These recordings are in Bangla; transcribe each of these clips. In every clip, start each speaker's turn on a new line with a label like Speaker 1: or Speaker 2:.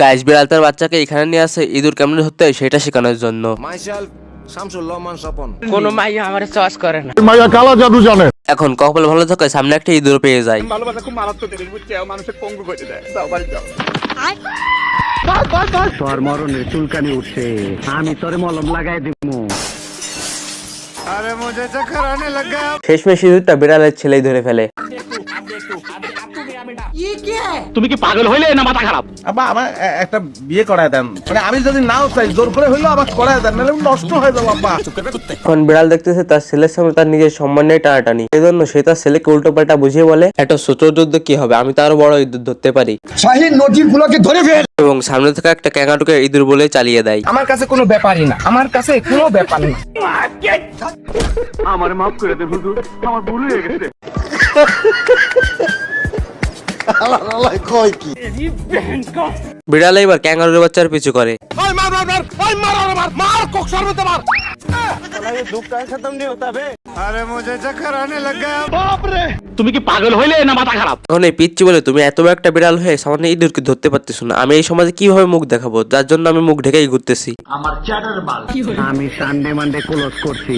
Speaker 1: গাইস বিড়াল তার বাচ্চাকে এখানে নিয়ে আসে ইঁদুর কেমন ধরতে হয় সেটা শেখানোর জন্য।
Speaker 2: কোনো মাইয়া আমার চয়েস করে না।
Speaker 3: মাইয়া কালা জাদু জানে।
Speaker 1: এখন কপাল ভালো থাকায় সামনে একটা ইঁদুর পেয়ে যায়।
Speaker 4: ভালোবাসা খুব মারাত্মক জিনিস, বুঝছে, মানুষের পঙ্গু করে দেয়। যাও বাড়ি যাও।
Speaker 5: তোর মরণের চুলকানি উঠছে, আমি তোরে মলম লাগাই দিমু।
Speaker 1: শেষমেশ ইঁদুরটা বিড়ালের ছেলেই ধরে ফেলে।
Speaker 5: তুমি কি পাগল হইলে না মাথা খারাপ?
Speaker 6: আব্বা আমার একটা বিয়ে করায় দেন, মানে আমি যদি নাও চাই জোর করে হইলো আবার করায় দেন, নাহলে নষ্ট হয়ে যাবো আব্বা।
Speaker 1: এখন বিড়াল দেখতেছে তার ছেলের সামনে তার নিজের সম্মান নিয়ে টানাটানি, এই জন্য সে তার ছেলেকে উল্টো পাল্টা বুঝিয়ে বলে, একটা ছোট যুদ্ধ কি হবে, আমি তো আরো বড় ইঁদুর ধরতে পারি।
Speaker 3: শাহিন নজির গুলোকে ধরে ফেল।
Speaker 1: এবং সামনে থাকা একটা ক্যাঙ্গারুকে ইঁদুর বলে চালিয়ে দেয়।
Speaker 2: আমার কাছে কোনো ব্যাপারই না, আমার কাছে কোনো ব্যাপার না।
Speaker 5: আমার মাফ করে দে হুজুর, আমার ভুল হয়ে গেছে।
Speaker 1: বিড়াল এবার ক্যাঙ্গারুর বাচ্চার পিছু করে।
Speaker 5: তুমি কি পাগল হইলে না মাথা খারাপ?
Speaker 1: এখন এই পিচ্ছি বলে, তুমি এত বড় একটা বিড়াল হয়ে সামান্য ইঁদুরকে ধরতে পারতেছো না, আমি এই সমাজে কিভাবে মুখ দেখাবো, যার জন্য আমি মুখ ঢেকেই ঘুরতেছি।
Speaker 5: আমি সানডে মানডে ক্লোজ করছি।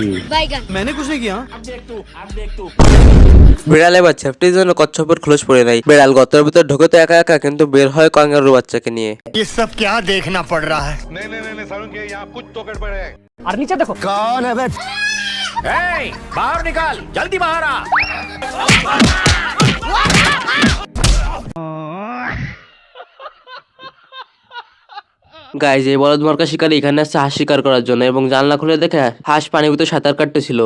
Speaker 1: বিড়াল এবার সেফটির জন্য কচ্ছপের খোলস পড়ে নাই। বিড়াল গর্তের ভিতর ঢুকে তো একা একা, কিন্তু বের হয় ক্যাঙ্গারুর বাচ্চাকে নিয়ে।
Speaker 3: ये सब क्या देखना पड़ रहा है?
Speaker 4: नहीं सारुण के यहाँ कुछ तो गड़बड़ है।
Speaker 2: আর নিচে দেখো।
Speaker 3: कौन है बे?
Speaker 5: बाहर निकाल, जल्दी बाहर आ।
Speaker 1: গাইজ এই বলদ মার্কা শিকারী এখানে আসছে হাঁস শিকার করার জন্য, এবং জানলা খুলে দেখে হাঁস পানির ভিতরে সাঁতার কাটতেছিল।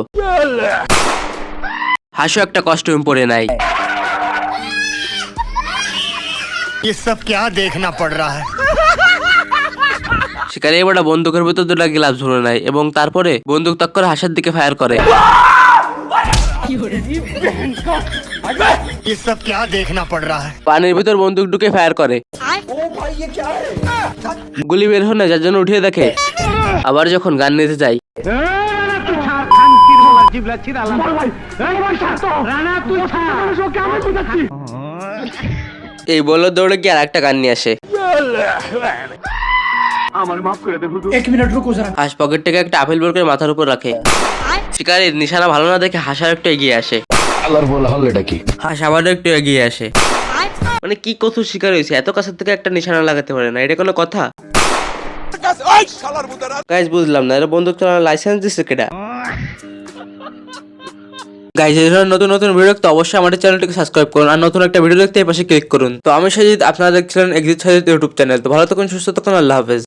Speaker 1: হাঁসও একটা কস্টিউম পরে নাই।
Speaker 3: ये सब क्या देखना पड़ रहा है?
Speaker 1: শিকারী এবার বন্দুকের ভিতর দুটা গ্লাভস ধরে নেয় এবং তারপরে বন্দুক তাক করে হাঁসের দিকে ফায়ার করে।
Speaker 3: ये सब क्या देखना पड़ रहा है?
Speaker 1: পানির ভিতর বন্দুক ঢুকে ফায়ার করে। গুলি বের হয় না, যার জন্য উঠিয়ে দেখে। আবার যখন গান নিতে যায়, এই বললো দৌড়ে গিয়ে আর একটা গান নিয়ে আসে। হাঁস পকেট থেকে একটা আপেল বের করে মাথার উপর রাখে। শিকারীর নিশানা ভালো না দেখে হাঁস আর একটু এগিয়ে আসে। হাঁস আবার একটু এগিয়ে আসে। মানে কি কত শিকার হয়েছে, এত কাছের থেকে একটা নিশানা লাগাতে পারে না, এটা কোনো কথা? গাইজ বুঝলাম না, এরা বন্দুক চালানোর লাইসেন্স দিচ্ছে কেডা? গাইজ এই ধরনের নতুন নতুন ভিডিও দেখতে অবশ্যই আমাদের চ্যানেলটিকে সাবস্ক্রাইব করুন, আর নতুন একটা ভিডিও দেখতে এই পাশে ক্লিক করুন। তো আমি সাজিদ, আপনারা দেখছিলেন এক্সিট সাজিদ ইউটিউব চ্যানেল। তো ভালো থাকুন, সুস্থ থাকুন, আল্লাহ হাফেজ।